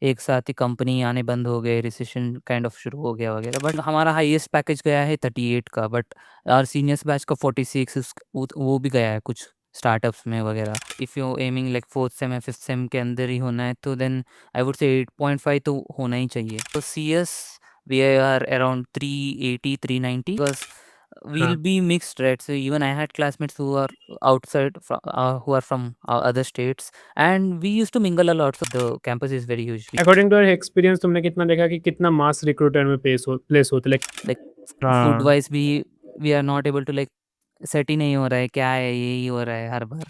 एक साथ ही कंपनी आने बंद हो गए, रिसेशन काइंड ऑफ शुरू हो गया वगैरह। बट हमारा हाईएस्ट पैकेज गया है 38 का, बट और सीनियर्स बैच का 46 वो भी गया है कुछ स्टार्टअप्स में वगैरह। If you aiming like 4th sem या 5th सेम के अंदर ही होना है तो देन आई वुड से 8.5 तो होना ही चाहिए। तो CS we are around 380 390 because we'll हाँ, be mixed, right? So even I had classmates who are outside from who are from other states, and we used to mingle a lot. So the campus is very huge. According to your experience तुमने कितना देखा कि कितना mass recruiter में place होते like? Like food हाँ, wise भी we are not able to like set ही नहीं हो रहा है, क्या है यही हो रहा है हर बार।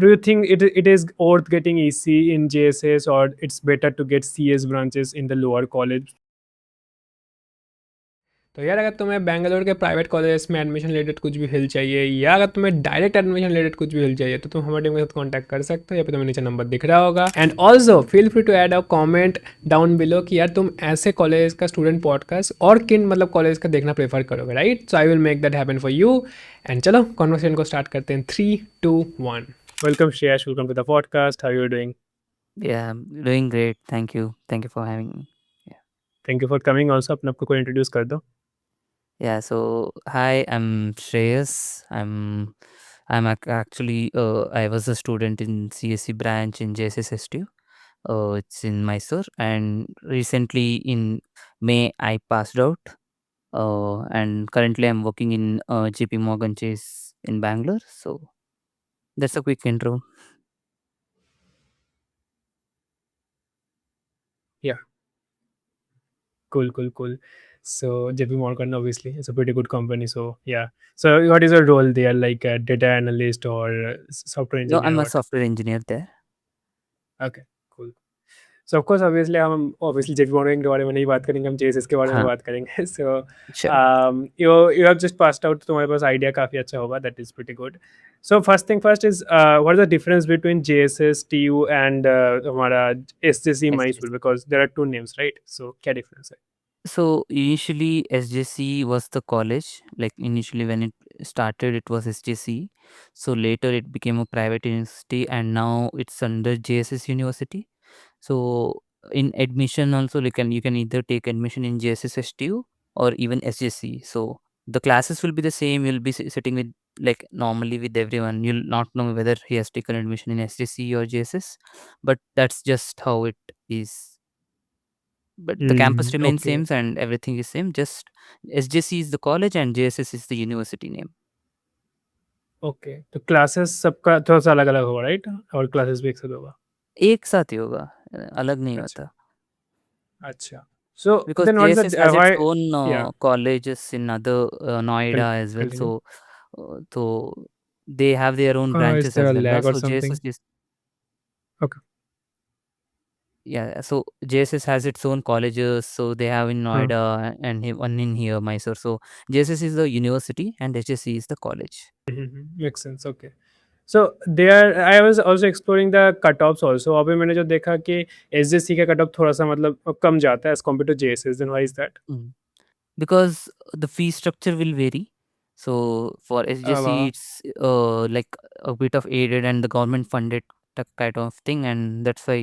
do you think it is worth getting EC in JSS, or it's better to get CS branches in the lower college? तो यार अगर तुम्हें बैंगलोर के प्राइवेट कॉलेज में एडमिशन रिलेटेड कुछ भी हेल्प चाहिए, या अगर तुम्हें डायरेक्ट एडमिशन रिलेटेड कुछ भी हेल्प चाहिए, तो तुम हमारे टीम के साथ कॉन्टैक्ट कर सकते हो, या फिर तुम्हें नीचे नंबर दिख रहा होगा। And also feel free to add a comment down below कि यार तुम ऐसे कॉलेज का स्टूडेंट पॉडकास्ट और किन मतलब कॉलेज का देखना प्रेफर करोगे, right? So I will make that happen for you. And चलो कॉन्वर्सेशन को स्टार्ट करते हैं। 3, 2, 1। Welcome Shreyas, welcome to the podcast. How you doing? Yeah, I'm doing great. Thank you for having me. Yeah. Thank you for coming. Also अपने आपको को introduce कर दो। Yeah, so hi, I'm Shreyas. Actually I was a student in CSE branch in JSSSTU. It's in Mysore, and recently in May I passed out. And currently I'm working in JP Morgan Chase in Bangalore. So that's a quick intro. या, cool, cool, cool. So JP Morgan obviously is a pretty good company. So yeah. So what is your role there? Like a data analyst or software No, engineer I'm or a what? software engineer there. Okay, cool. So of course obviously हम obviously JP Morgan के बारे में नहीं बात करेंगे, हम JSS के बारे में हाँ, बात करेंगे. So sure. you have just passed out, तो तुम्हारे पास idea काफी अच्छा होगा. That is pretty good. So first thing first is what is the difference between JSS, TU and हमारा SJC Mysore, because there are two names, right? So क्या difference है? So initially SJC was the college. Like initially when it started, it was SJC. So later it became a private university, and now it's under JSS University. So in admission also, you can either take admission in JSS STU or even SJC. So the classes will be the same. You'll be sitting with like normally with everyone. You'll not know whether he has taken admission in SJC or JSS, but that's just how it is. But the campus remains Okay. same and everything is same. Just SJC is the college and JSS is the university name. Okay, तो classes सबका थोड़ा सा अलग अलग होगा, right? और classes भी एक साथ होगा? एक साथ ही होगा, अलग नहीं अच्छा, होता. अच्छा। So Because then what is JSS द has its why? own yeah, colleges in other Noida as well. Continue. So they have their own is branches there a as well. Lag और So something? JSS is okay. yeah. So JSS has its own colleges. So they have in हाँ, Noida and one in here Mysore. So JSS is the university and HSC is the college. Make sense. Okay. So there I was also exploring the cut offs also. अभी मैंने जो देखा कि SJC का cut off थोड़ा सा मतलब कम जाता है as compare to JSS, then why is that? Mm. Because the fee structure will vary. So for SJC, वाह। it's like a bit of aided and the government funded kind of thing, and that's why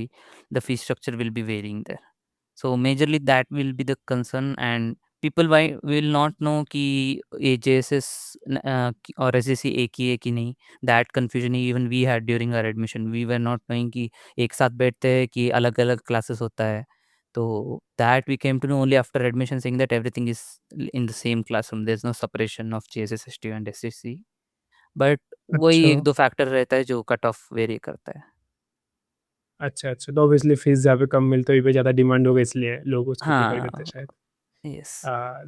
the fee structure will be varying there. So majorly that will be the concern, and people why will not know कि AJSS or SJC एक ही नहीं. That confusion even we had during our admission. We were not knowing कि एक साथ बैठते हैं कि अलग अलग classes होता है. So that we came to know only after admission, saying that everything is in the same classroom. There's no separation of JSS STU and SJC. But वही अच्छा, एक दो फैक्टर रहता है जो कट ऑफ वेरी करता है. अच्छा, अच्छा। तो ऑब्वियसली फीस जहाँ पे कम मिलती है वहीं पे ज़्यादा डिमांड होगा, इसलिए लोग उसको प्रेफर हाँ, करते हैं शायद। यस.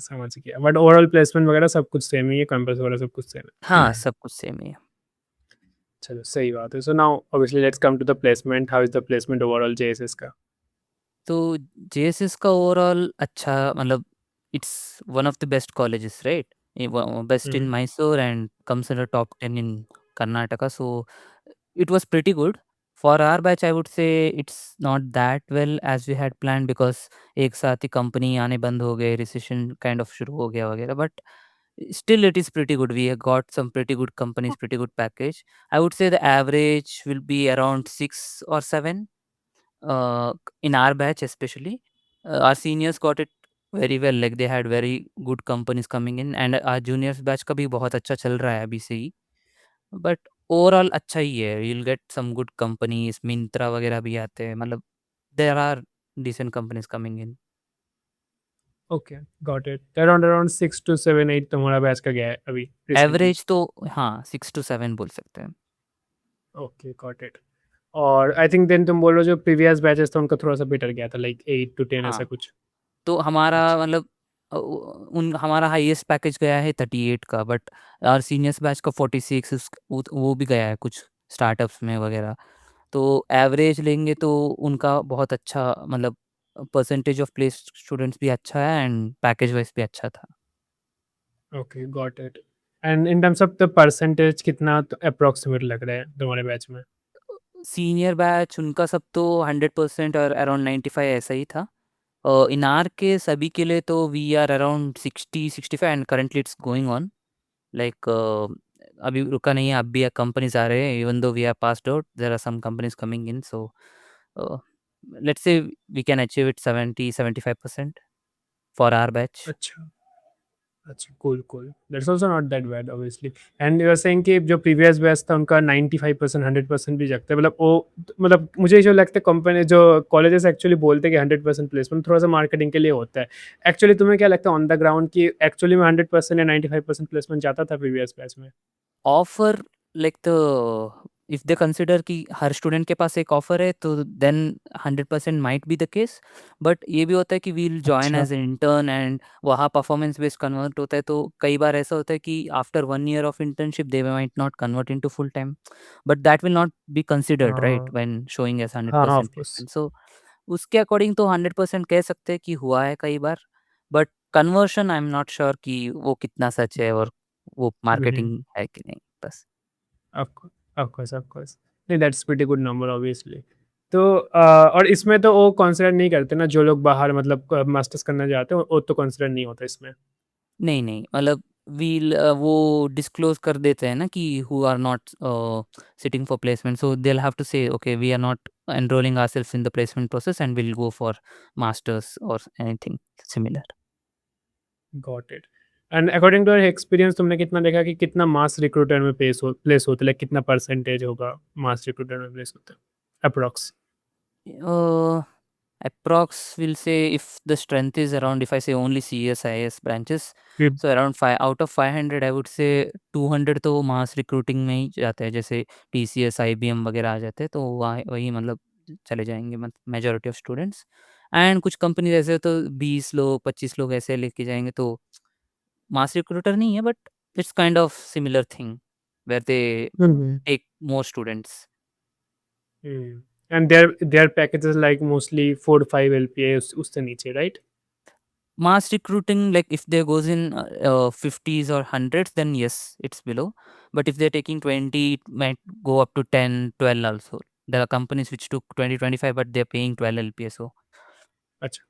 समझ गया। बट ओवरऑल प्लेसमेंट वगैरह सब कुछ सेम ही है, कैंपस वगैरह सब कुछ सेम है। हाँ, सब कुछ सेम ही है. चलो सही बात है। So now obviously let's come to the placement. How is the placement overall JSS का? तो जेएसएस का ओवरऑल अच्छा, मतलब it's one of the best colleges, right? Best in Mysore and comes in the top 10 in Karnataka. So it was pretty good. For our batch, I would say it's not that well as we had planned because एक साथ ही company आने बंद हो गए, recession kind of शुरू हो गया वगैरह. But still it is pretty good. We have got some pretty good companies, pretty good package. I would say the average will be around 6 or 7. in our batch especially, our seniors got it very well, like they had very good companies coming in, and our juniors batch का भी बहुत अच्छा चल रहा है अभी से ही, but overall अच्छा ही है, you'll get some good companies, Myntra वगैरह भी आते हैं, मतलब there are decent companies coming in. Okay, got it. Around around 6 to 7 8 तुम्हारा बैच का गया है अभी रिसेंटली? एवरेज तो हाँ 6 to 7 बोल सकते हैं। Okay, got it. और आई थिंक देन तुम बोल रहे हो जो प्रीवियस बैचेस था उनका थोड़ा सा बेटर गया था, लाइक 8 to 10 ऐसा हाँ, कुछ? तो हमारा अच्छा। मतलब उन हमारा हाईएस्ट पैकेज गया है 38 का, बट और सीनियर्स बैच का 46 वो भी गया है कुछ स्टार्टअप्स में वगैरह। तो एवरेज लेंगे तो उनका बहुत अच्छा, मतलब परसेंटेज ऑफ प्लेस्ड स्टूडेंट्स भी अच्छा है एंड पैकेज वाइज भी अच्छा था। Okay, got it. And in terms of the percentage कितना अप्रोक्सीमेट लग रहा है तुम्हारे बैच में? सीनियर बैच उनका सब तो 100% और अराउंड 95 ऐसा ही था। इन आर के सभी के लिए तो we are around 60-65 and currently it's going on, like अभी रुका नहीं है, अब भी कंपनीज आ रहे हैं, even though we are passed out there are some companies coming in, so let's say we can achieve it 70-75% for our batch. अच्छा, अच्छा, cool cool, that's also not that bad obviously. And you are saying कि जो previous batch था उनका 95% 100% भी जगता है, मतलब वो, मतलब मुझे जो लगता है कंपनी जो कॉलेजेस एक्चुअली बोलते हैं कि 100% प्लेसमेंट थोड़ा सा मार्केटिंग के लिए होता है। एक्चुअली तुम्हें क्या लगता है ऑन द ग्राउंड कि एक्चुअली में 100% या 95% प्लेसमेंट जाता था प्रीवियस बैच में? Offer, like the if they consider कि हर स्टूडेंट के पास एक ऑफर है तो then 100% might be the case, but ये भी होता है कि वील जॉइन अच्छा। एज इंटर्न एंड वहाँ परफॉर्मेंस बेस्ड कन्वर्ट होता है, तो कई बार ऐसा होता है कि after 1 year of internship they might not convert into full time, but that will not be considered right हाँ, व्हेन शोइंग एज हंड्रेड हाँ, हाँ, ऑफ परसेंट कोर्स। प्लेसमेंट। सो उसके अकॉर्डिंग तो 100% कह सकते हैं कि हुआ है कई बार, but conversion I am not sure कि वो कितना सच है और वो मार्केटिंग है कि नहीं, बस। Of of course, of course. नहीं, that's pretty good number obviously. तो और इसमें तो वो कंसीडर नहीं करते ना जो लोग बाहर, मतलब मास्टर्स करना चाहते हैं, वो तो कंसीडर नहीं होता इसमें? नहीं, नहीं, मतलब वो डिस्क्लोज़ कर देते हैं ना कि who are not sitting for placement, so they will have to say okay we are not enrolling ourselves in the placement process and will go for masters और anything similar. Got it. And according to your experience तुमने कितना देखा कि कितना mass recruiter में place होता है, like कितना परसेंटेज होगा मास रिक्रूटर में प्लेस होता है approx? Approx will say if the strength is around, if I say only CSIS branches, so around 5 out of 500 I would say 200 तो मास रिक्रूटिंग में ही जाते हैं, जैसे TCS IBM वगैरह आ जाते हैं तो वहाँ वही मतलब चले जाएंगे, मतलब मेजोरिटी ऑफ स्टूडेंट्स। एंड कुछ कंपनीज ऐसे तो 20 लोग 25 लोग ऐसे लेके जाएंगे, तो मास रिक्रूटर नहीं है, but it's kind of similar thing where they take more students. And their packages like mostly 4 to 5 LPA उससे नीचे, right? Mass recruiting, like if there goes in 50s or hundreds, then yes, it's below. But if they're taking 20, it might go up to 10, 12 also. There are companies which took 20, 25, but they're paying 12 LPA. So, अच्छा,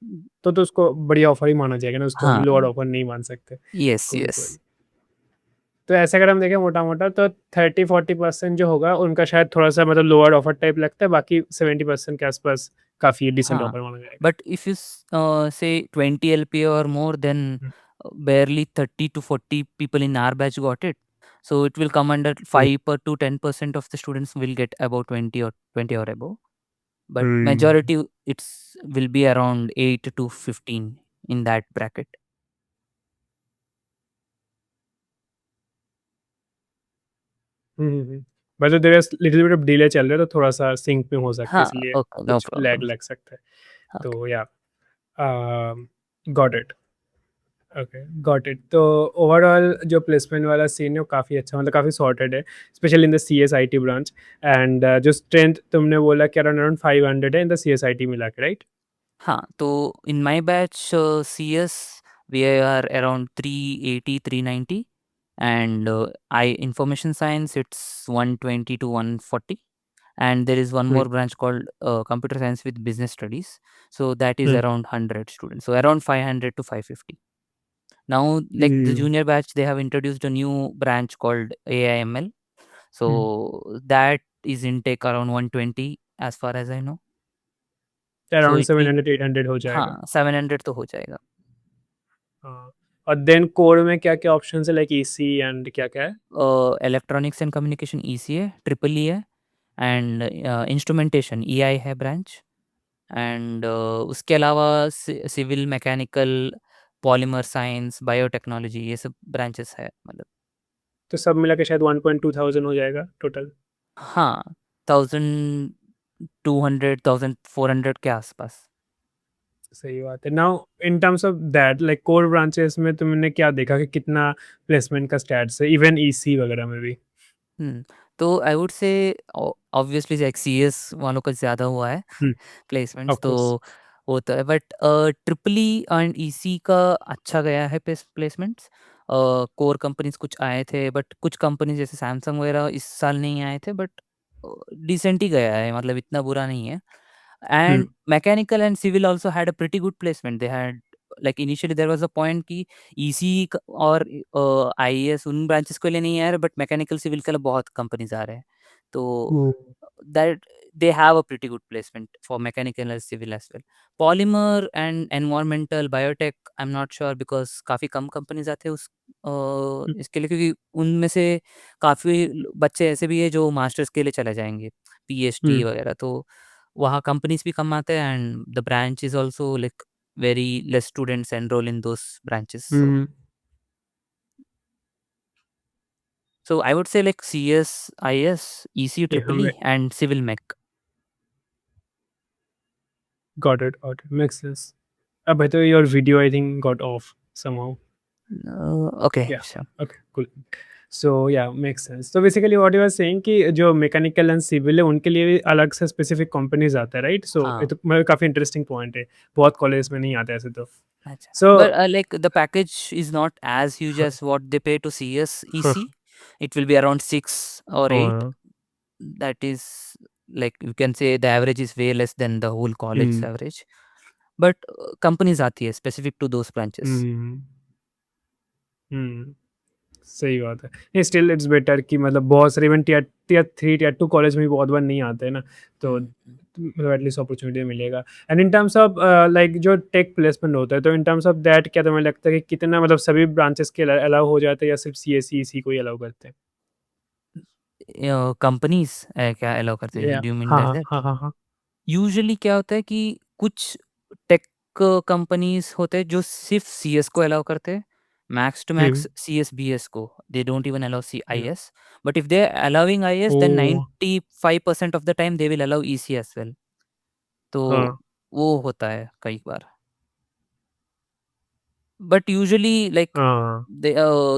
तो उसको बढ़िया offer ही माना जाएगा ना, उसको हम हाँ, लोअर ऑफर नहीं मान सकते। yes, cool cool. yes. तो ऐसे अगर हम देखें मोटा मोटा तो 30-40% जो होगा उनका शायद थोड़ा सा मतलब लोअर ऑफर टाइप लगता है, बाकी 70% के आसपास काफ़ी डिसेंट Huh. ऑफर माना जाएगा। But if you say 20 LPA or more, then barely 30 to 40 people in our batch got it. So it will come under 5 to 10% of the students will get about 20 or above. But majority it's will be around 8 to 15 in that bracket. मतलब there is little bit of delay चल रहा है, तो थोड़ा सा sink में हो सकता है, हाँ, इसलिए okay, no कुछ लैग problem. लग सकता है। Okay. तो या got it. Okay, got it. तो ओवरऑल जो प्लेसमेंट वाला सीन है वो काफ़ी अच्छा, मतलब काफ़ी सॉर्टेड है, specially in the CSIT branch. And जो स्ट्रेंथ तुमने बोला कि अराउंड अराउंड 500 है इन द CSIT मिला के, राइट? हाँ, तो in my batch CS we are around 380, 390, and I information science it's 120 to 140, and there is one more branch called computer science with business studies, so that is around 100 students, so around 500 to 550. Now, like the junior batch, they have introduced a new branch called AIML. So that is intake around 120 as far as I know. So around it will 700-800 हो जाएगा। हाँ 700 तो हो जाएगा। हाँ, और then core में क्या-क्या ऑप्शंस है, लाइक ईसी एंड क्या-क्या है? इलेक्ट्रॉनिक्स एंड कम्युनिकेशन ईसी है, ट्रिपल ई है एंड इंस्ट्रूमेंटेशन ईआई है ब्रांच एंड उसके अलावा civil mechanical polymer science biotechnology ये सब ब्रांचेस है मतलब। तो सब मिला के शायद 1.2 थाउज़ेंड हो जाएगा टोटल। हाँ 1200 1400 के आसपास। सही बात है। Now in terms of that, like core branches में तुमने क्या देखा कि कितना प्लेसमेंट का स्टैट्स है, इवन ईसी वगैरह में भी? तो I would say obviously like CS वालों का ज़्यादा हुआ है हुँ, प्लेसमेंट्स ऑफ तो कोर्स। होता है but triple E and EC का अच्छा गया है प्लेसमेंट्स। कोर कंपनीज कुछ आए थे बट कुछ कंपनी जैसे सैमसंग वगैरह इस साल नहीं आए थे बट डिसेंट ही गया है मतलब इतना बुरा नहीं है। Hmm, and mechanical and civil also had a pretty good placement they had like initially there was a point कि ईसी और आईएएस उन ब्रांचेस के लिए नहीं आ रहे बट मैकेनिकल सिविल के लिए बहुत कंपनीज आ रहे हैं तो ओह! that they have a pretty good placement for mechanical and civil as well. Polymer and environmental biotech I'm not sure because काफ़ी कम कंपनीज आते हैं उस हुँ, इसके लिए क्योंकि उनमें से काफ़ी बच्चे ऐसे भी हैं जो मास्टर्स के लिए चले जाएंगे पीएचडी हुँ, वगैरह तो वहाँ कंपनीज भी कम आते हैं and the branch is also like very less students enroll in those branches hmm, so I would say like CS IS EC ये triple हमें E and civil mech. Got it, makes sense. अब तो your video I think got off somehow. Okay, yeah, sure. Okay, cool. So yeah, makes sense. तो basically what you are saying कि जो mechanical and civil है उनके लिए भी अलग से स्पेसिफिक कंपनीज़ आता है, राइट? सो ये हाँ तो मतलब काफ़ी इंटरेस्टिंग पॉइंट है। बहुत कॉलेज में नहीं आता ऐसे तो। Acha. So But like the package is not as huge हाँ, as what they pay to CS हाँ, EC. It will be around 6 or 8. हाँ, That is like you can say the average is way less than the whole college hmm, average. But companies आती है specific to those branches. हुँ, हुँ। सही बात है। नहीं, still it's better कि मतलब बहुत सारे इवन टियर 3 टियर 2 कॉलेज में भी बहुत बार नहीं आते हैं ना, तो Hmm. मतलब एटलीस्ट अपॉर्च्युनिटी मिलेगा। And in terms of like जो टेक प्लेसमेंट होता है, तो इन टर्म्स ऑफ दैट क्या तुम्हें लगता है कि कितना मतलब सभी ब्रांचेस के अलाउ हो जाते हैं या सिर्फ सीएसई इसी को ही अलाउ करते हैं? कंपनीज क्या अलाउ करते हैं? या, डू यू मीन हाँ, लाइक हाँ, दैट? हाँ, हाँ, हाँ। यूजुअली क्या होता है कि कुछ टेक कंपनीज होते हैं जो सिर्फ सीएस को अलाउ करते हैं max two hmm, max CS को they don't even allow C yeah, IS but if they are allowing IS then oh! 95% of the time they will allow EC as well तो हाँ, वो होता है कई बार बट यूजुअली लाइक हाँ, the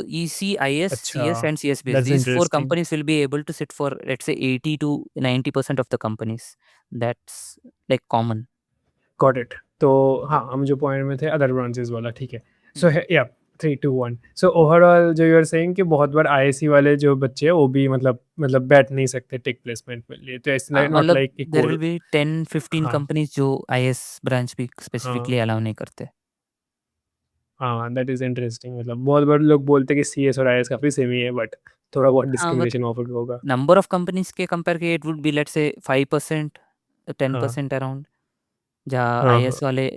EC, IS, अच्छा, CS, and CSBS. That's These four interesting. companies will be able to sit for let's say 80 to 90% of the companies. That's like common. Got it. तो हाँ, हम जो point में थे other branches वाला, ठीक है। सो है या, 3, 2, 1। सो ओवरऑल जो यू आर सेइंग कि बहुत बार आईआईसी वाले जो बच्चे हैं वो भी मतलब बैठ नहीं सकते टेक प्लेसमेंट में लिए, तो इट्स लाइक नॉट मतलब लाइक कि देयर विल कोर। बी 10-15 हाँ, कंपनीज जो आईएएस ब्रांच भी हाँ, स्पेसिफिकली अलाउ नहीं करते। हाँ, दैट इज़ इंटरेस्टिंग। मतलब बहुत बार लोग बोलते हैं कि सीएस और आईएएस काफ़ी सेम ही है, बट थोड़ा बहुत हाँ, बट डिस्क्रिमिनेशन वहाँ पर भी होगा। नंबर ऑफ कंपनीज के कंपेयर किए it would be let's say 5% हाँ, 10% अराउंड जहाँ हाँ, हाँ, आईएएस वाले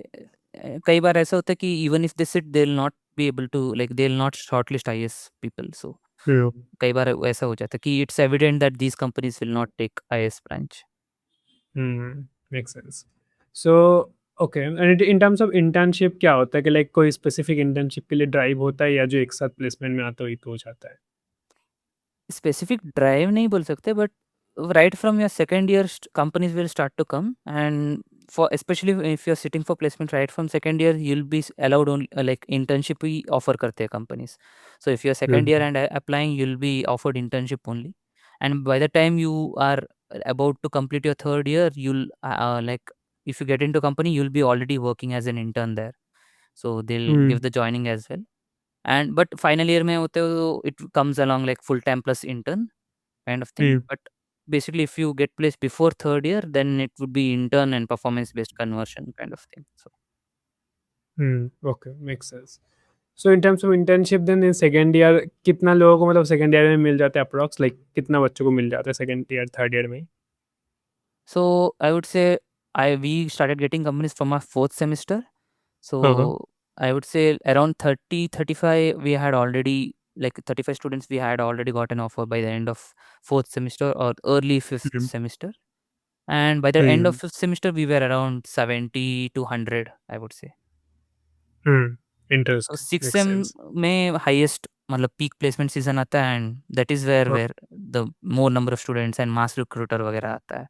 कई बार ऐसा होता है कि even if they sit they will not be able to like they will not shortlist IAS people so true. कई बार ऐसा हो जाता है कि it's evident that these companies will not take IAS branch. Hmm, makes sense. So okay, and in terms of internship क्या होता है कि लाइक कोई स्पेसिफिक इंटर्नशिप के लिए ड्राइव होता है या जो एक साथ प्लेसमेंट में आता है वही तो हो जाता है? स्पेसिफिक ड्राइव नहीं बोल सकते but right from your second year companies will start to come and for especially if you're sitting for placement right from second year you'll be allowed only like internship he offer करते हैं companies so if you're hmm, second year and applying you'll be offered internship only and by the time you are about to complete your third year you'll like if you get into company you'll be already working as an intern there so they'll hmm, give the joining as well and but final year में होते हो it comes along like full time plus intern kind of thing. Hmm, But basically, if you get placed before third year, then it would be intern and performance based conversion kind of thing. So hmm, okay, makes sense. So in terms of internship then in second year कितना लोगों को मतलब second year में मिल जाता है approx, like कितना बच्चों को मिल जाता है सेकंड ईयर, थर्ड ईयर में? I would say I we started getting companies from our fourth semester. Uh-huh. So I would say around 30-35 we had already, like 35 students we had already got an offer by the end of fourth semester or early fifth Hmm. semester. And by the end of Hmm. fifth semester we were around 70 to 100, I would say. Hmm. So Interesting. 6 Makes same sense. में highest मतलब peak placement season आता है, and that is where Uh, where the more number of students and mass recruiter वगैरह आता है.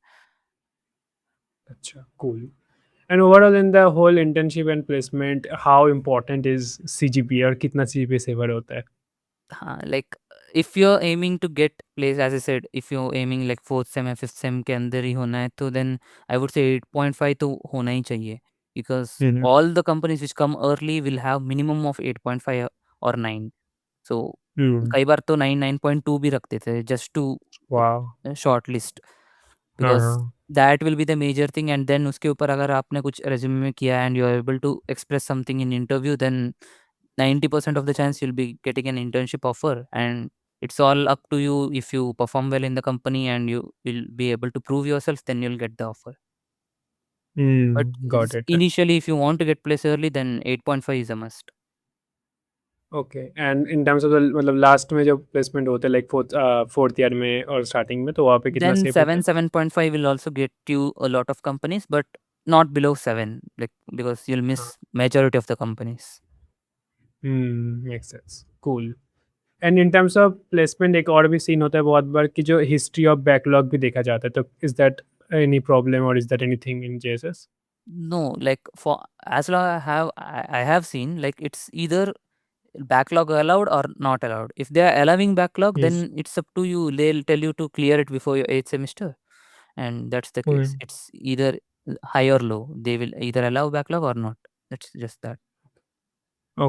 Acha, cool. And overall in the whole internship and placement, how important is CGPA और कितना CGPA saver होता है? हाँ, like if you are aiming to get place, as I said, if you are aiming like 4th sem या 5th same के अंदर ही होना है, तो देन आई वुड से 8.5 तो होना ही चाहिए, because hmm. All the companies which come early will have minimum of 8.5 और 9. सो हम्म। कई बार तो 9, 9.2 भी रख देते हैं जस्ट टू वाह। शॉर्टलिस्ट, हाँ बिकॉज़ हाँ। That will be the major thing. And then उसके ऊपर अगर आपने कुछ रिज्यूमे में किया and you are able to express something in interview, then 90% of the chance you'll be getting an internship offer. And it's all up to you. If you perform well in the company and you will be able to prove yourself, then you'll get the offer. But Got it. initially, if you want to get placed early, then 8.5 is a must. Okay. And in terms of मतलब last में जो placement होते हैं like fourth year में और starting में, तो वहाँ पे कितना Then सेफ होता 7, है? 7.5 will also get you a lot of companies, but not below 7, like because you'll हाँ। miss majority of the companies. Make sense. Cool. And in terms of placement एक और भी सीन होता है बहुत बार कि जो हिस्ट्री ऑफ बैकलॉग भी देखा जाता है, तो इज दैट एनी प्रॉब्लम और is that anything in JSS? No, like for as long I have seen, like it's either backlog allowed or not allowed. If they are allowing backlog, Yes. then it's up to you. They'll tell you to clear it before your eighth semester, and that's the case. It's either high or low. They will either allow backlog or not. That's just that.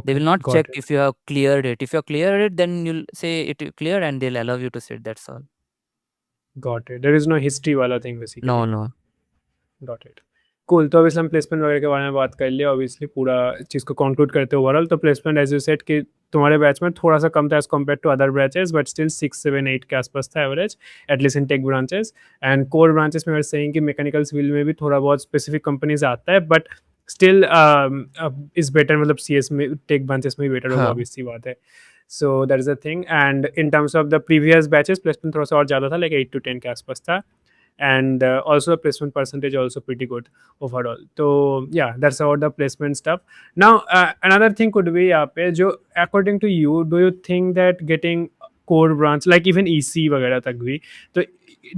They will okay, not check got it. if you have cleared it. If you have cleared it, then you'll say it cleared, and they'll allow you to sit. That's all. Got it, there is no history वाला thing basically. No, no. Got it. Cool. तो obviously हम placement वगैरह के बारे में बात कर लिया, ऑब्वियसली पूरा चीज़ को कंक्लूड करते हैं ओवरऑल। तो प्लेसमेंट एज यू सेड कि तुम्हारे बैच में थोड़ा सा कम था as compare to other batches, but still 6, 7, 8 के आसपास था average, at least in tech branches. And core branches में सेइंग कि मैकेनिकल सिविल में भी थोड़ा बहुत स्पेसिफिक कंपनीज आता है, बट स्टिल इज बेटर, मतलब सी एस में टेक ब्रांचेस में भी बेटर होगा, हाँ. ऑब्वियस सी बात है। So that is a thing. And in terms of the previous batches placement थोड़ा सा और ज़्यादा था, लाइक 8 to 10 के आसपास था। And also the placement percentage also pretty good overall. So yeah, that's about the placement stuff. Now another thing could be यहाँ पे जो according to you, do you think that getting core branch like even EC वगैरह तक भी, तो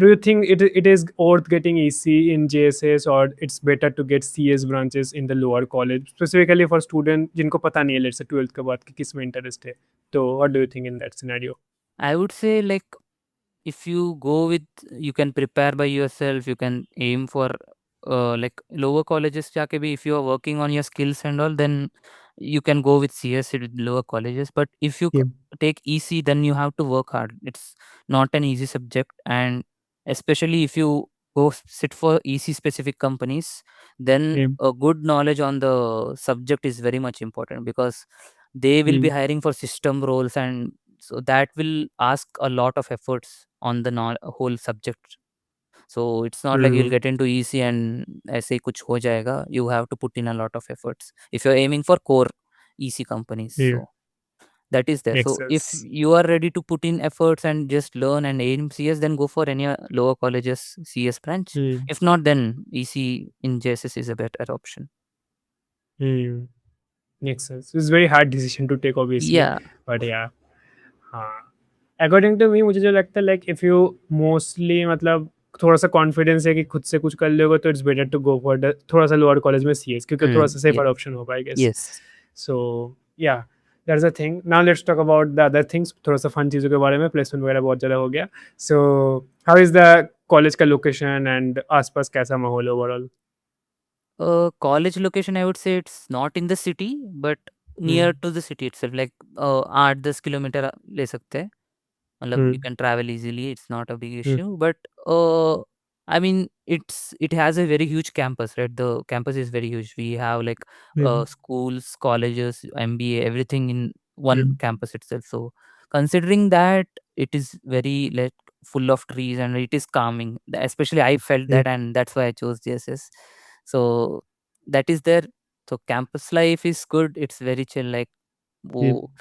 do you think it is worth getting EC in JSS, or it's better to get CS branches in the lower college specifically for student जिनको पता नहीं है let's say 12th के बाद कि किस में interest है? तो what do you think in that scenario? I would say, like, if you go with, you can prepare by yourself, you can aim for like lower colleges जाके भी, if you are working on your skills and all, then you can go with CS with lower colleges. But if you Yeah. take EC, then you have to work hard. It's not an easy subject, and especially if you go sit for EC specific companies, then Yeah. a good knowledge on the subject is very much important, because they will Yeah. be hiring for system roles, and so that will ask a lot of efforts on the whole subject. So it's not like you'll Mm. get into EC and ऐसे ही कुछ हो जाएगा. You have to put in a lot of efforts if you're aiming for core EC companies. Yeah. So that is there. Makes So if sense. you are ready to put in efforts and just learn and aim CS, then go for any lower colleges CS branch. Yeah. If not, then EC in JSS is a better option. Yeah. Makes sense. It's a very hard decision to take, obviously, Yeah. but yeah. हाँ, according to me मुझे जो लगता है like if you mostly मतलब थोड़ा सा confidence है कि खुद से कुछ कर लोगे, तो it's better to go for the थोड़ा सा लोअर कॉलेज में सीएस, क्योंकि थोड़ा सा Yeah. सेफर ऑप्शन होगा आई गेस। Yes. सो या that's a thing. Now let's talk about the other things, थोड़ा सा फन चीज़ों के बारे में। प्लेसमेंट वगैरह बहुत ज़्यादा हो गया। So how is the college का लोकेशन एंड आसपास कैसा माहौल overall? College location, I would say it's not in the city, but hmm. near to the city itself. Like 8-10 kilometre ले सकते हैं. मतलब you hmm. can travel easily. It's not a big hmm. issue. But I mean, it has a very huge campus, right? The campus is very huge. We have like hmm. schools, colleges, MBA, everything in one hmm. campus itself. So considering that, it is very like full of trees and it is calming. Especially I felt hmm. that, and that's why I chose JSS. So that is there. So campus life is good. It's very chill. Like वो Hmm.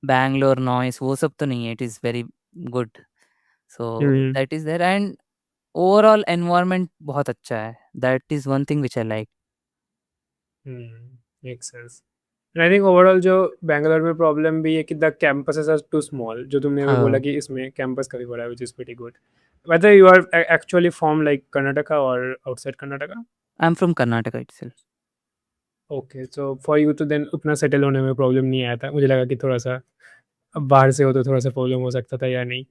Bangalore noise वो सब तो नहीं है. It is very good. So Hmm. that is there and overall environment बहुत अच्छा है. That is one thing which I like. Makes sense. And I think overall जो बैंगलोर में प्रॉब्लम भी है कि the campuses are too small, जो तुमने अभी बोला हाँ, कि इसमें कैंपस काफी बड़ा है, which is pretty good. Whether you are actually from like Karnataka or outside Karnataka? I'm from Karnataka itself. Okay, so for you तो देन उतना सेटल होने में प्रॉब्लम नहीं आया था, मुझे लगा कि थोड़ा सा अब बाहर से हो तो थोड़ा सा प्रॉब्लम हो सकता था या नहीं,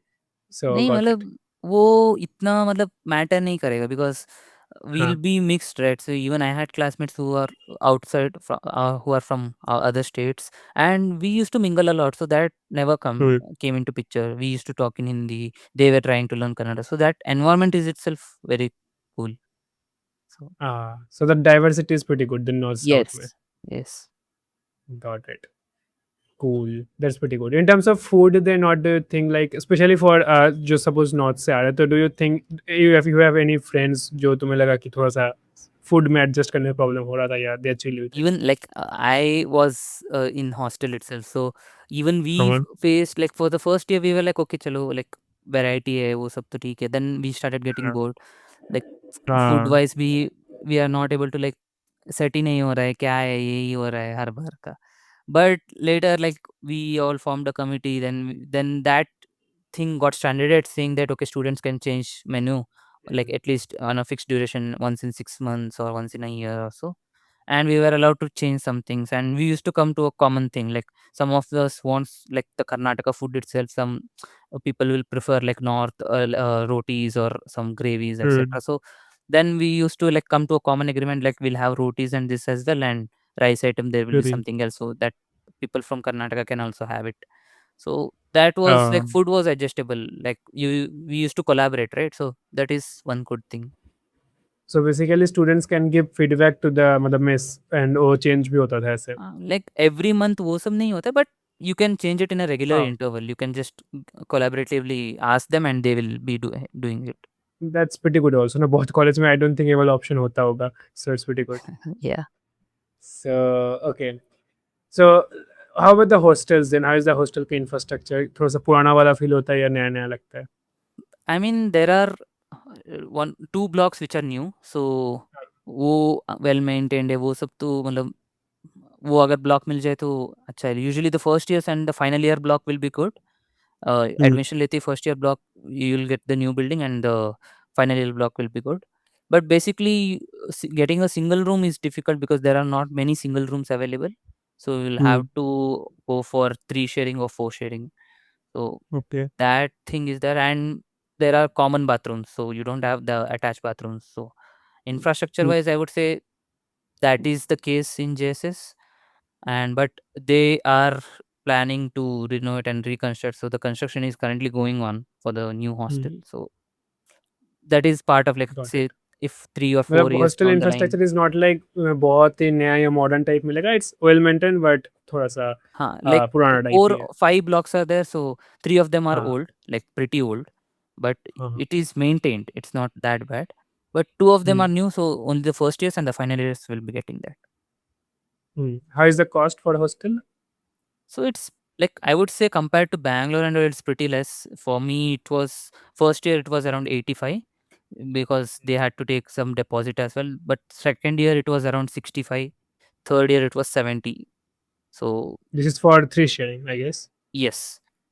सो नहीं गॉट इट। मतलब वो इतना मतलब मैटर नहीं करेगा बिकॉज़ we'll हाँ। be mixed, right? So even I had classmates who are outside who are from other states, and we used to mingle a lot. So that never came into picture. We used to talk in Hindi. They were trying to learn Kannada. So that environment is itself very cool. So so the diversity is pretty good the north south में। yes, yes. Got it. Cool. That's pretty good. In terms of food, they not do you think like especially for just suppose north से आ रहे तो do you think you have any friends जो तुम्हें लगा कि थोड़ा सा food में adjust करने में problem हो रहा था या they are chill with it? Even like I was in hostel itself, so even we हाँ। faced like for the first year we were like okay chalo like variety hai wo sab to theek hai, then we started getting हाँ। bored like food हाँ। wise we are not able to like set ही नहीं हो रहा है क्या है यही हो रहा है हर बार का but later like we all formed a committee then that thing got standardized saying that okay students can change menu like at least on a fixed duration once in 6 months or once in a year or so, and we were allowed to change some things and we used to come to a common thing like some of us wants like the Karnataka food itself, some people will prefer like north rotis or some gravies Hmm. etc. So then we used to like come to a common agreement like we'll have rotis and this as well, and rice item there will be Very. something else so that people from Karnataka can also have it. So that was Uh, like food was adjustable like we used to collaborate, right? So that is one good thing. so basically students can give feedback to the मतलब mess and वो change भी होता था ऐसे। Like every month वो सब नहीं होता but you can change it in a regular हाँ। interval. You can just collaboratively ask them and they will be doing it. That's pretty good also ना, बहुत कॉलेज में I don't think ये वाला option होता होगा, so it's pretty good. Yeah. So okay. So how about the hostels then? How is the hostel का infrastructure? थोड़ा सा पुराना वाला feel होता है या नया नया लगता है? I mean there are one two blocks which are new, so वो well maintained है वो सब तो मतलब वो अगर ब्लॉक मिल जाए तो अच्छा है. Usually the first years and the final year block will be good. Hmm. Admission लेते ही first year block you will get the new building and the final year block will be good. But basically getting a single room is difficult because there are not many single rooms available. So you'll have Hmm. to go for 3 sharing or 4 sharing. So Okay. that thing is there and there are common bathrooms. So you don't have the attached bathrooms. So infrastructure Hmm. wise, I would say that is the case in JSS, and but they are planning to renovate and reconstruct, so the construction is currently going on for the new Hmm. hostel. So that is part of like Got say it. if 3 or 4 मतलब years hostel down the line. Infrastructure is not like बहुत ही नया या modern type मिलेगा, it's well maintain but थोड़ा सा Like पुराना type 4 ही है। 5 blocks are there, so 3 of them are हाँ। old, like pretty old, but हाँ। हाँ। it is maintained, it's not that bad. But 2 of them Hmm. are new, so only the first years and the final years will be getting that. Hmm. How is the cost for hostel? So it's like I would say compared to Bangalore and all, it's pretty less. For me, it was first year it was around 85 because they had to take some deposit as well. But second year it was around 65. Third year it was 70. So This is for three sharing, I guess. yes.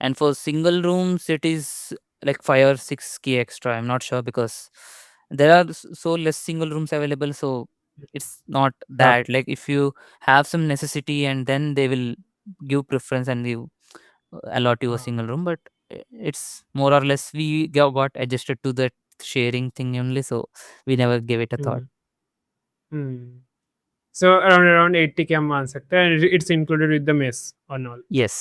And for single rooms it is like 5 or 6k extra. I'm not sure because there are so less single rooms available. So it's not हाँ. that like if you have some necessity and then they will give preference and you allot you a हाँ. single room, but it's more or less we got adjusted to that sharing thing only, so we never gave it a thought. Hmm. Hmm. So around 80K हम मान सकते हैं, and it's included with the mess and all. Yes.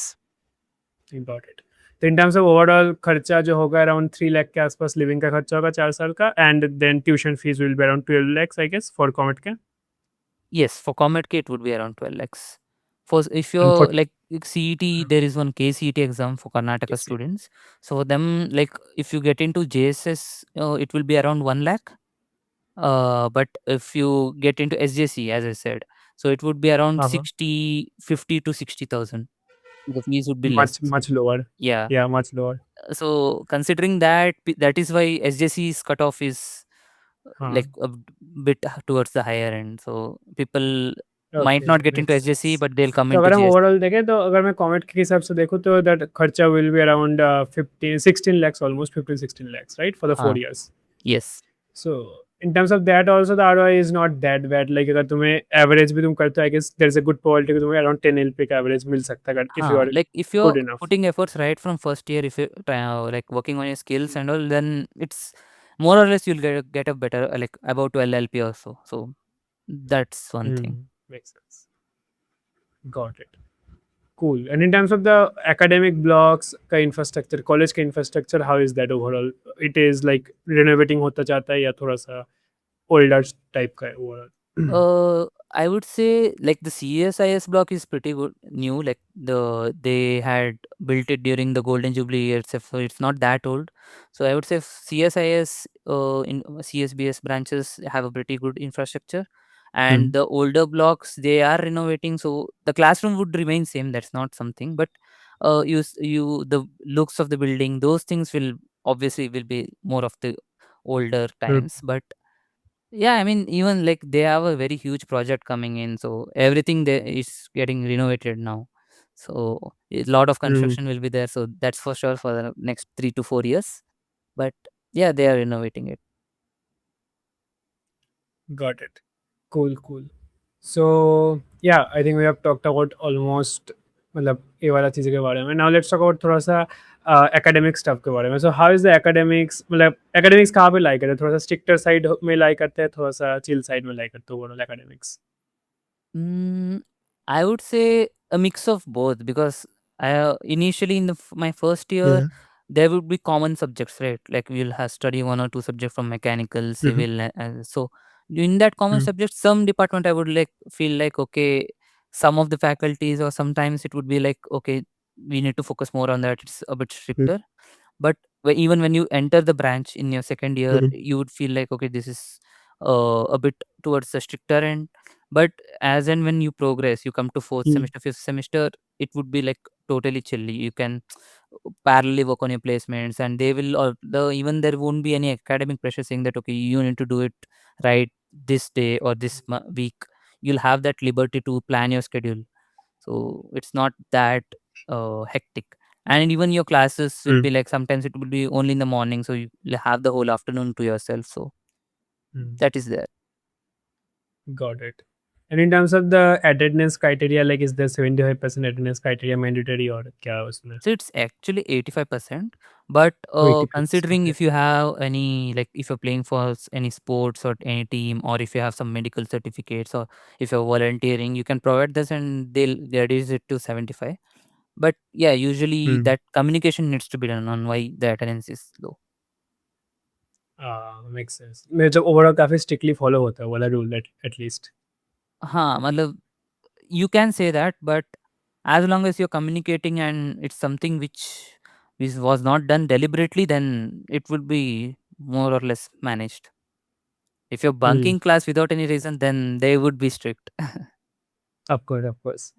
Got it. तो इन terms of overall खर्चा जो होगा around 3 lakh के आसपास लिविंग का खर्चा होगा 4 साल का, and then tuition fees will be around 12 lakhs I guess for COMEDK. Yes, for Comet K it would be around 12 lakhs. For if and you're for like CET, there is one KCET exam for Karnataka students. So for them, like if you get into JSS, it will be around 1 lakh. But if you get into SJC, as I said, so it would be around Uh-huh. 60, 50 to 60,000. The fees would be less. Much lower. Yeah. Yeah, much lower. So considering that, that is why SJC's cutoff is Huh. like bit towards the higher end. So people might Okay, not get into makes SJC, sense. but they'll come तो into अगर हम GS. Overall देखें तो अगर मैं comet के हिसाब से देखूँ तो दैट खर्चा will be around 15 16 lakhs, almost 15 16 lakhs, right, for the Huh. 4 years. Yes. So in terms of that also the ROI is not that bad. Like अगर तुम्हें एवरेज भी तुम करते हो, I guess there is a good probability कि तुम्हें around 10 LP का average मिल सकता है if you Huh. Are Like if you're good enough. putting efforts right from first year, if you try like working on your skills and all, then it's more or less you'll get a better like about 12 LP or so. So that's one thing. Makes sense. Got it. Cool. And in terms of the academic blocks का infrastructure, college का infrastructure, how is that overall? It is like renovating होता जाता है या थोड़ा सा older type का है overall? I would say like the CSIS block is pretty good new. Like they had built it during the Golden Jubilee years, so it's not that old. So I would say CSIS in CSBS branches have a pretty good infrastructure, and Hmm. the older blocks they are renovating. So the classroom would remain same. That's not something, but you the looks of the building, those things will obviously will be more of the older Hmm. times, but yeah, I mean, even like they have a very huge project coming in, so everything there is getting renovated now. So a lot of Hmm. construction will be there. So that's for sure for the next 3 to 4 years. But yeah, they are renovating it. Got it. Cool, cool. So yeah, I think we have talked about almost मतलब ये वाला चीज़ के बारे में. Now let's talk about थोड़ा सा academic stuff के बारे में. So how is the academics, मतलब academics कहाँ पे lie करते हैं? थोड़ा सा stricter side में lie करते हैं, थोड़ा सा chill side में lie करते हैं overall academics. Mm, I would say a mix of both because initially in my first year Yeah. there would be common subjects, right? Like we'll have study one or two subjects from mechanical, Mm-hmm. civil, and so in that common Mm-hmm. subject, some department I would like feel like okay, some of the faculties or sometimes it would be like okay, we need to focus more on that. It's a bit stricter, but even when you enter the branch in your second year Mm-hmm. you would feel like okay, this is a bit towards the stricter end, but as and when you progress you come to fourth semester, fifth semester, it would be like totally chilly. You can parallelly work on your placements and they will or the even there won't be any academic pressure saying that okay, you need to do it right this day or this week. You'll have that liberty to plan your schedule, so it's not that hectic. And even your classes will be Mm-hmm. like sometimes it will be only in the morning, so you'll have the whole afternoon to yourself, so that is there. Got it. And in terms of the attendance criteria, like is the 75% attendance criteria mandatory or क्या उसमें? So it's actually 85%, but Oh, 85%. considering Okay. if you have any like if you're playing for any sports or any team or if you have some medical certificates or if you're volunteering, you can provide this and they'll reduce it to 75. But yeah, usually Hmm. that communication needs to be done on why the attendance is low. Makes sense. मतलब overall काफी strictly follow होता है वो वाला rule at least. हाँ, मतलब you can say that, but as long as you're communicating and it's something which was not done deliberately, then it would be more or less managed. If you're Hmm. bunking class without any reason, then they would be strict. Of course, of course.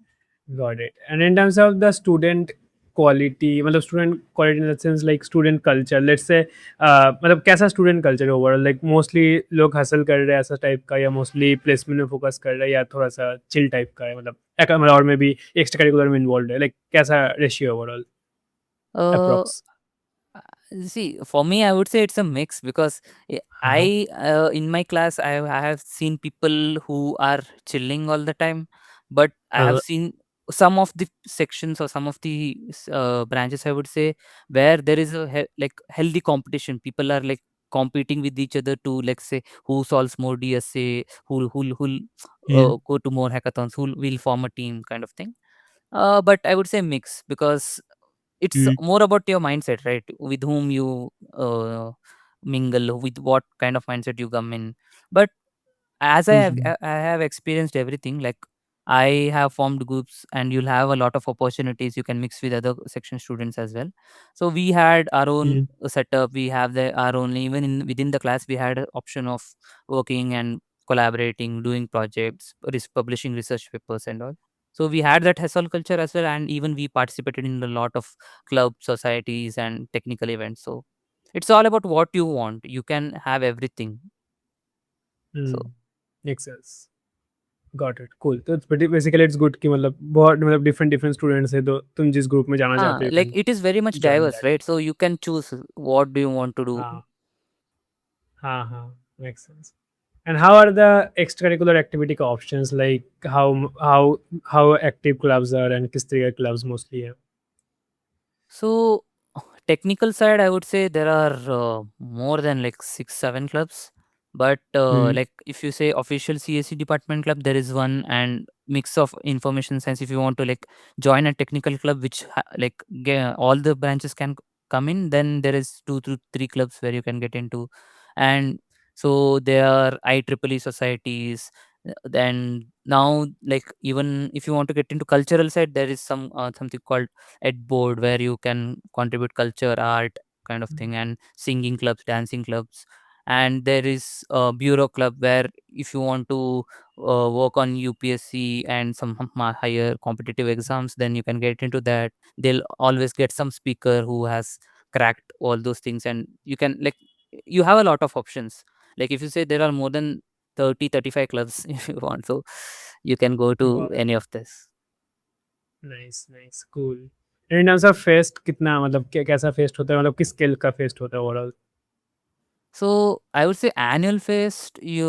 Got it. And in terms of the student quality, मतलब student quality in the sense like student culture, let's say मतलब कैसा student culture है overall, like mostly लोग hustle कर रहे हैं ऐसा type का या mostly placement में focus कर रहे हैं या थोड़ा सा chill type का है, मतलब और में भी extra curricular में involved है, like कैसा ratio overall uh, approx. See, for me, I would say it's a mix because हाँ. in my class, I have seen people who are chilling all the time, but I have हाँ. seen some of the sections or some of the branches, I would say, where there is a like healthy competition. People are like competing with each other to like say who solves more DSA, who Yeah. go to more hackathons, who will form a team, kind of thing. But I would say mix because it's Hmm. more about your mindset, right? With whom you mingle, with what kind of mindset you come in. But as I have Hmm. I have experienced everything. Like I have formed groups, and you'll have a lot of opportunities. You can mix with other section students as well. So we had our own Mm. setup. We have our own, even within the class, we had an option of working and collaborating, doing projects, publishing research papers and all. So we had that hustle culture as well, and even we participated in a lot of club societies and technical events. So it's all about what you want. You can have everything. So Mm. Makes sense. Got it cool तो it's pretty basically it's good कि मतलब बहुत मतलब different different students है तो तुम जिस group में जाना चाहते हो you like can it is very much join diverse, that right? So you can choose what do you want to do. हाँ हाँ हाँ makes sense. And how are the extracurricular activity options like how active clubs are and किस तरह के clubs mostly है? So technical side, I would say there are more than like 6 7 clubs, but Hmm. like if you say official CSC department club, there is one, and mix of information science. If you want to like join a technical club which like all the branches can come in, then there is 2 to 3 clubs where you can get into. And so there are IEEE societies. And now, like, even if you want to get into cultural side, there is something called Ed Board, where you can contribute culture, art kind of thing, and singing clubs, dancing clubs. And there is a bureau club, where if you want to work on UPSC and some higher competitive exams, then you can get into that. They'll always get some speaker who has cracked all those things, and you can like, you have a lot of options. Like if you say there are more than 30 35 clubs if you want, so you can go to Got it. any of this. Nice, nice, cool. And in terms of fest कितना मतलब कैसा fest होता है मतलब किस scale का fest होता है overall? So I would say annual fest. We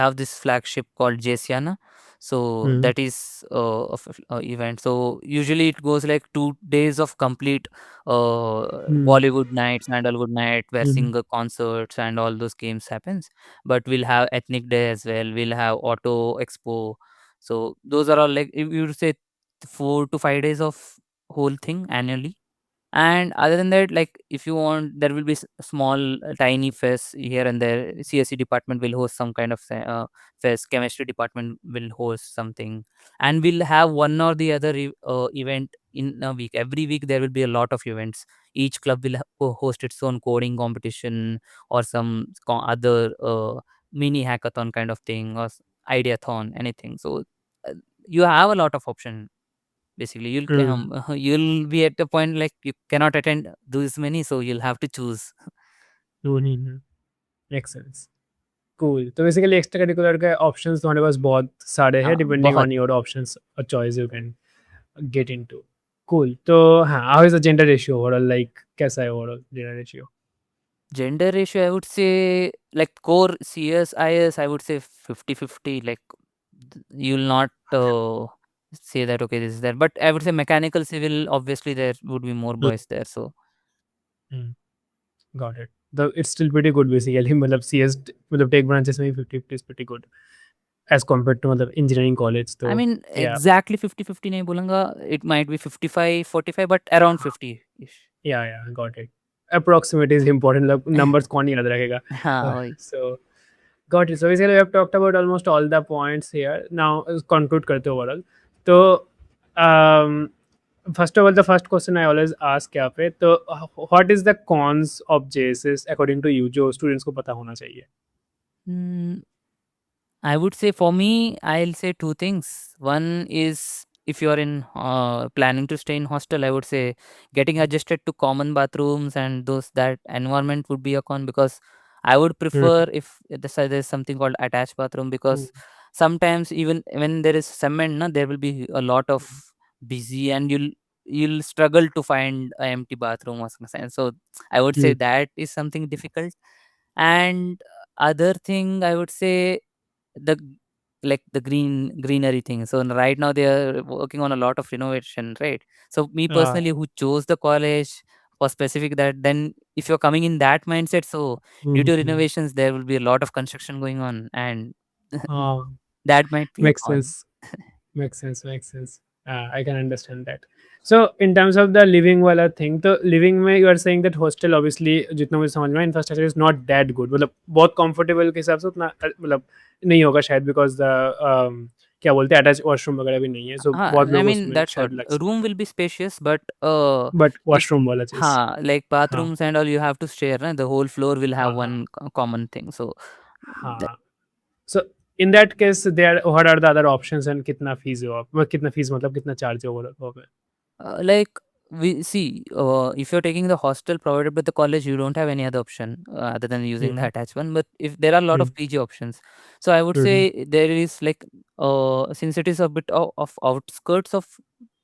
have this flagship called Jesiana. So Hmm. that is event. So usually it goes like 2 days of complete Hmm. Bollywood night, sandalwood night, where Hmm. singer concerts and all those games happens. But we'll have ethnic day as well. We'll have auto expo. So those are all, like, if you would say, 4 to 5 days of whole thing annually. And other than that, like, if you want, there will be small tiny fest here and there. CSE department will host some kind of fest. Chemistry department will host something, and we'll have one or the other event in a week. Every week there will be a lot of events. Each club will host its own coding competition, or some other mini hackathon kind of thing, or ideathon, anything. So uh, you have a lot of option. Basically, Hmm. you'll be at a point like you cannot attend this many, so you'll have to choose. Hmm. Makes sense. Cool तो basically extra curricular के options तुम्हारे पास बहुत सारे हैं depending बहुत on your options और choice you can get into cool तो हाँ how is the gender ratio overall like कैसा है overall gender ratio gender ratio, I would say, like core CS IS, I would say 50-50. Like, you'll not say that okay, this is there, but I would say mechanical civil, obviously there would be more boys there. So got it the it's still pretty good basically मतलब CS मतलब tech branches में 50-50 is pretty good as compare to मतलब engineering college I तो mean, या exactly 50-50 नहीं बोलूंगा. It might be 55-45, but around 50 ish. या got it approximate is important मतलब नंबर्स कौन याद रखेगा हाँ, वही. सो Got it. So basically, we have talked about almost all the points here. Now, conclude करते हैं overall. तो um, first of all, the first question I always ask यहाँ पे तो what is the cons of JSS according to you जो students को पता होना चाहिए? Hmm, I would say, for me, I'll say two things. One is, if you are in planning to stay in hostel, I would say getting adjusted to common bathrooms and those, that environment would be a con, because I would Hmm. prefer if there's something called attached bathroom, because sometimes even when there is cement, na, there will be a lot of busy, and you'll struggle to find an empty bathroom or something. So I would say Hmm. that is something difficult. And other thing, I would say, the like the greenery thing. So right now they are working on a lot of renovation, right? So me Uh, personally, who chose the college for specific that, then if you're coming in that mindset, so due to hmm. renovations there will be a lot of construction going on, and uh, that might be a Makes con. sense. Makes sense. Makes sense. I can understand that. So in terms of the living वाला thing, तो living में you are saying that hostel obviously जितना मुझे समझ में आया infrastructure is not that good मतलब बहुत comfortable के हिसाब से उतना मतलब नहीं होगा शायद because the क्या बोलते हैं अटैच वॉशरूम वगैरह भी नहीं है, सो बहुत I लोग mean उसमें that's what शायद लग सकते room will be spacious, but हैं, बट if वॉशरूम वाला चीज़। like हाँ bathrooms and all you have to share, na? The whole floor will have हाँ हाँ one common thing. So that, हाँ। So in that case there what are the other options and कितना fees है कितना fees मतलब कितना charge है overall? like we see, if you're taking the hostel provided by the college, you don't have any other option other than using the attached one. But if there are a lot of PG options, so I would say there is like, since it is a bit of outskirts of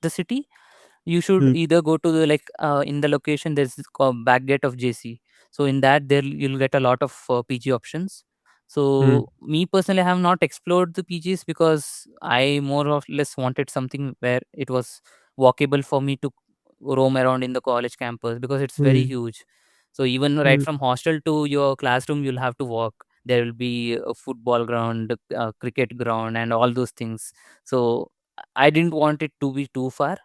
the city, you should either go to the like, in the location there's this back gate of JC. So in that there you'll get a lot of PG options. So me personally, I have not explored the PGs because I more or less wanted something where it was walkable for me to roam around in the college campus because it's very huge. So even right from hostel to your classroom, you'll have to walk. There will be a football ground, a cricket ground, and all those things. So I didn't want it to be too far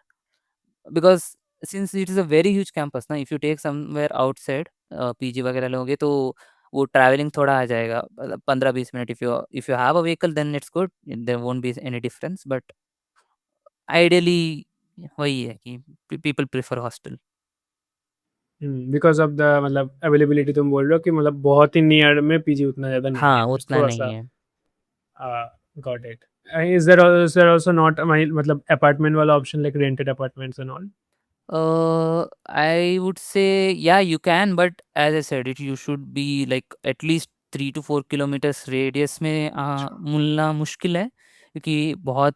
because since it is a very huge campus ना, if you take somewhere outside PG वगैरह लोगे तो वो travelling थोड़ा आ जाएगा, मतलब 15-20 minute. If you have a vehicle then it's good, there won't be any difference, but ideally वही है कि people prefer hostel. Because of the मतलब अवेलेबिलिटी तुम बोल रहे हो कि मतलब बहुत ही नियर में पीजी उतना ज़्यादा नहीं है, हाँ, कुछ उतना थोड़ा नहीं सा। है। Got it. Is there also not मतलब अपार्टमेंट वाला option like rented apartments and all? I would say yeah, you can, but as I said, it you should be like at least 3 to 4 kilometers radius में मिलना मुश्किल है, क्योंकि बहुत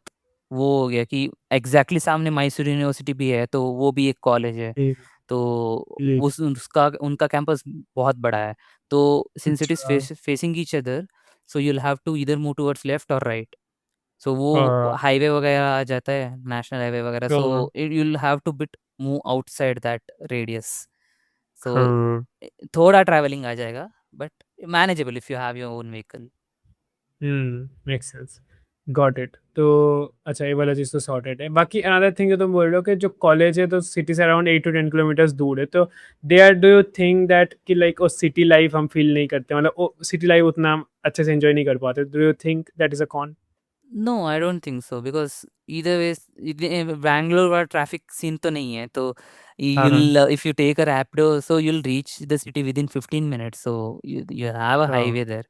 वो हो गया कि एग्जैक्टली सामने मैसूर यूनिवर्सिटी भी है, तो वो भी एक कॉलेज है। जी तो जी। उसका उनका कैंपस बहुत बड़ा है। तो सिंस इट इज अच्छा। Facing each other, so you'll have to either move towards left और राइट। सो वो हाँ हाईवे वगैरह आ जाता है, नेशनल हाईवे वगैरह, सो हाँ you'll have to bit move outside that radius. So हाँ। थोड़ा ट्रैवलिंग आ जाएगा, but manageable if you have your own vehicle. Make sense. Got it. तो अच्छा ये वाला चीज़ तो सॉर्टेड है। बाकी अनदर थिंग जो तुम बोल रहे हो कि जो कॉलेज है तो सिटी से अराउंड 8 to 10 किलोमीटर्स दूर है, तो there do you think that कि लाइक वो सिटी लाइफ हम फील नहीं करते, मतलब वो सिटी लाइफ उतना हम अच्छे से एंजॉय नहीं कर पाते, do you think that is a con? No, I don't think so because either ways, Bangalore का ट्रैफिक सीन तो नहीं है, तो हाँ हाँ you'll if you take a Rapido, so you'll reach the city within 15 minutes. So you have a हाँ। highway there.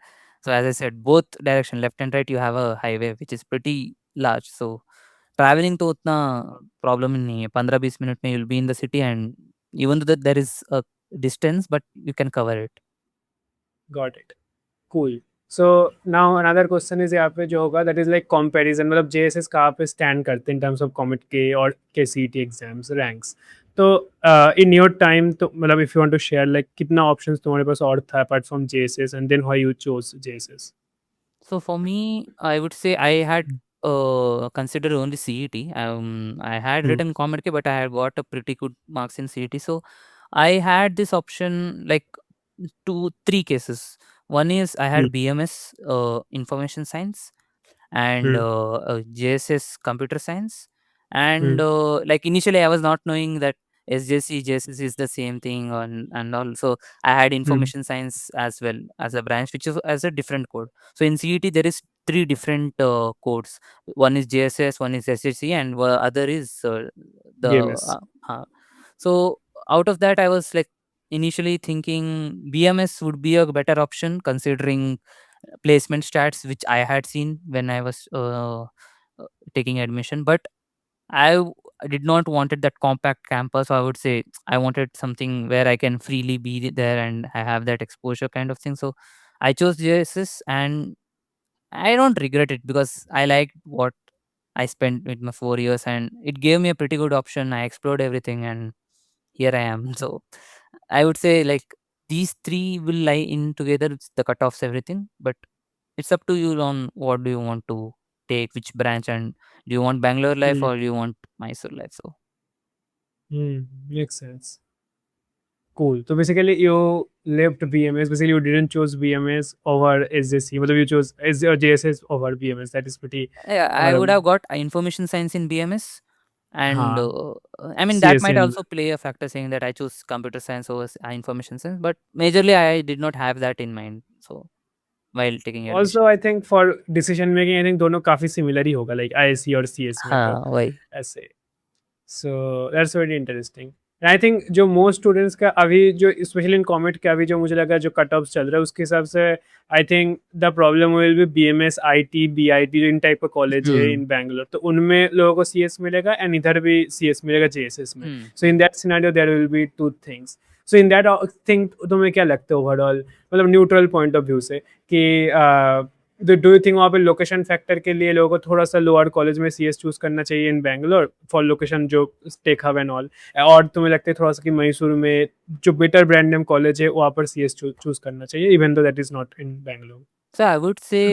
So as I said, both direction, left and right, you have a highway which is pretty large. So traveling तो उतना problem नहीं है। 15-20 minute में you'll be in the city, and even though that there is a distance, but you can cover it. Got it. Cool. So now another question is यहाँ पे जो होगा that is like comparison, मतलब JSS कहाँ पे stand करते हैं इन terms of comet के और के सीटी एग्जाम्स रैंक्स। तो इन योर टाइम तो मतलब if you want to share like कितना ऑप्शंस तुम्हारे पास और था apart from JSS and then why you chose JSS? So for me, I would say I had considered only CET. I had written Comet, but I had got a pretty good marks in CET. So I had this option like two, three cases. One is I had BMS, Information Science, and JSS Computer Science. And like initially, I was not knowing that SJC, JSS is the same thing, and also I had Information Science as well as a branch, which is as a different code. So in CET, there is three different codes. One is JSS, one is SJC, and other is the. BMS. So out of that, I was like initially thinking BMS would be a better option considering placement stats which I had seen when I was taking admission. But I did not wanted that compact campus. So I would say I wanted something where I can freely be there and I have that exposure kind of thing. So I chose JSS, and I don't regret it because I liked what I spent with my 4 years, and it gave me a pretty good option. I explored everything, and here I am. So I would say like these three will lie in together. It's the cutoffs, everything, but it's up to you on what do you want to take, which branch, and do you want Bangalore life or do you want Mysore life? So make sense. Cool. So basically, you left BMS. Basically, you didn't choose BMS over SJC. मतलब you chose JSS over BMS. That is pretty. yeah, I would मतलब have got information science in BMS, and हाँ I mean that CSC might and also play a factor saying that I chose computer science over information science, but majorly I did not have that in mind. So while taking also admission. I think for decision making I think दोनों काफ़ी similar ही होगा, like ISC और CS में तो हाँ, वही। ऐसे। So that's very interesting. I think जो मोस्ट स्टूडेंट्स का अभी जो स्पेशली इन कॉमेट का अभी जो मुझे लगा जो कट ऑफ चल रहा है उसके हिसाब से I think the problem will be BMS IT BIT जो इन टाइप का कॉलेज है हुँ, इन बैंगलोर, तो उनमें लोगों को सीएस मिलेगा एंड इधर भी सीएस मिलेगा जेएसएस में। Hmm. So in that scenario there will be two things. So in that thing तुम्हें क्या लगता है ओवरऑल, मतलब न्यूट्रल पॉइंट ऑफ व्यू से कि डू यू थिंक वहाँ पे लोकेशन फैक्टर के लिए लोगों को थोड़ा सा लोअर कॉलेज में सीएस चूज करना चाहिए इन बैंगलोर फॉर लोकेशन जो टेक हब एंड ऑल, और तुम्हें लगता है थोड़ा सा कि मैसूर में जो बेटर ब्रांड नेम कॉलेज है वहाँ पर सीएस चूज करना चाहिए even though that is not in Bangalore? So I would say,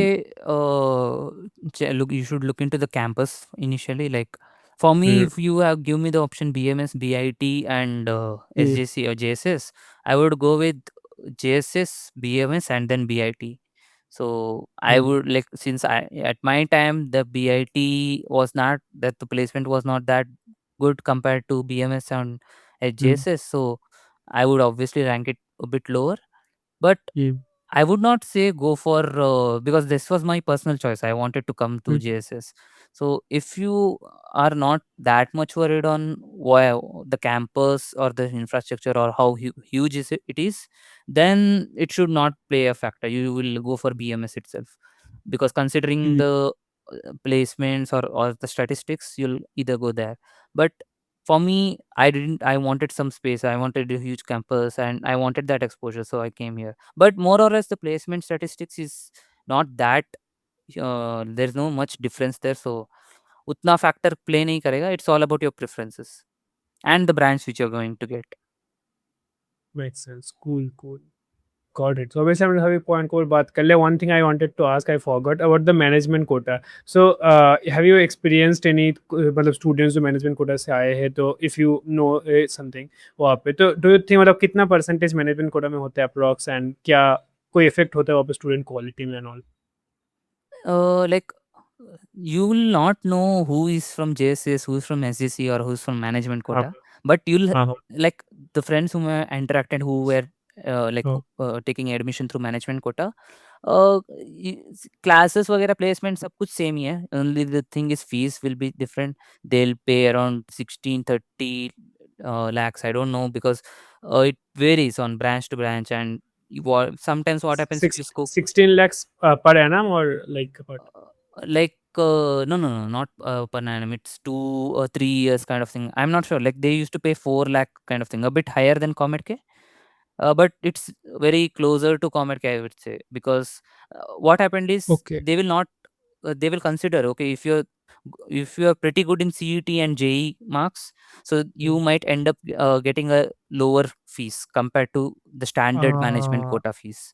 look, you should look into the campus initially. Like for me, hmm, if you have give me the option BMS, BIT, and hmm, SJC or JSS, I would go with JSS, BMS, and then BIT. So I hmm, would like, since I at my time the BIT was not that, the placement was not that good compared to BMS and hmm, JSS. So I would obviously rank it a bit lower, but hmm, I would not say go for, because this was my personal choice. I wanted to come to hmm, JSS. So if you are not that much worried on why the campus or the infrastructure or how huge it is, then it should not play a factor. You will go for BMS itself, because considering hmm, the placements or the statistics, you'll either go there. But for me, I didn't. I wanted some space. I wanted a huge campus, and I wanted that exposure. So I came here, but more or less the placement statistics is not that, there's no much difference there, so utna factor play nahi karega. It's all about your preferences and the branch which you're going to get. makes sense, cool, cool. Got it. So वैसे हमने सभी point को बात कर लिया. One thing I wanted to ask, I forgot about the management quota. So have you experienced any मतलब students जो management quota से आए हैं, तो if you know something वहाँ पे, तो do you think मतलब कितना percentage management quota में होता है approx, and क्या कोई effect होता है वहाँ पे student quality में and all? Like, you will not know who is from JSS, who is from SGC, or who's from management हाँ, quota, but you'll हाँ, हाँ, like the friends whom I interacted who were like हाँ. taking admission through management quota. Classes वगैरह placement सब कुछ same ही है. Only the thing is fees will be different. They'll pay around 16-30 lakhs. I don't know, because it varies on branch to branch, and sometimes what happens if you Six, scope 16 lakhs per annum or like what? like, no, not per annum. It's 2 or 3 years kind of thing. I'm not sure. Like they used to pay 4 lakh kind of thing, a bit higher than Comet K, but it's very closer to Comet K, I would say, because what happened is Okay. they will not. They will consider, okay, if you're pretty good in CET and JE marks, so you might end up getting a lower fees compared to the standard management Uh, quota fees.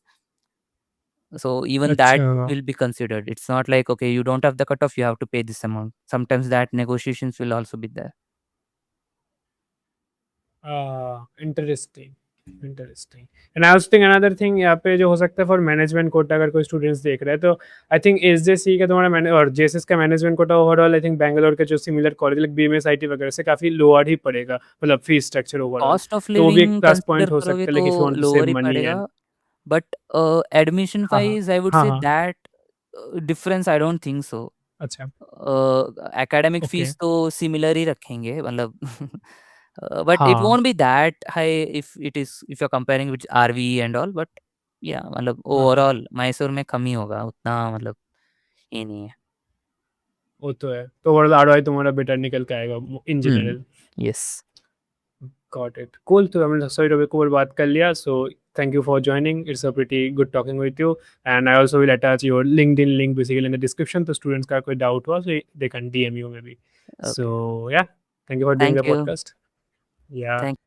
So even that अच्छा. will be considered. It's not like, okay, you don't have the cutoff, you have to pay this amount. Sometimes that negotiations will also be there. Interesting, interesting. And I was thinking another thing यहाँ पे जो हो सकता है for management quota, अगर कोई students देख रहे हैं तो आई थिंक एसजेसी का तुम्हारा और जेएसएस का management quota overall I think Bangalore के जो similar college like BMS IT वगैरह से काफ़ी लोअर ही पड़ेगा, मतलब fees structure overall. Cost of तो वो भी एक लिविंग प्लस कंसिडर पॉइंट हो करोगे सकता है तो like if you want to save lower ही मनी पड़ेगा, एंड. बट एडमिशन हाँ, हाँ, वाइज आई वुड हाँ, से हाँ. That difference I don't think so. अच्छा. Academic okay. फीस तो सिमिलर ही रखेंगे, मतलब बट इट हाँ, won't be that high if you're comparing with RV and all, but या मतलब हाँ, हाँ. ओवरऑल मैसूर में कम ही होगा उतना, मतलब ये नहीं है. वो तो है, तो ओवरऑल आरओआई तुम्हारा बेटर निकल के आएगा इन Hmm. General. Yes. Got it. Cool. तो हमने सॉरी टॉपिक को बात कर लिया. So thank you for joining. It's a pretty good talking with you. And I also will attach your LinkedIn link basically in the description. तो students का कोई doubt हुआ so they can DM you maybe. So Okay. yeah, thank you for doing Thank the you. podcast. Yeah. Thank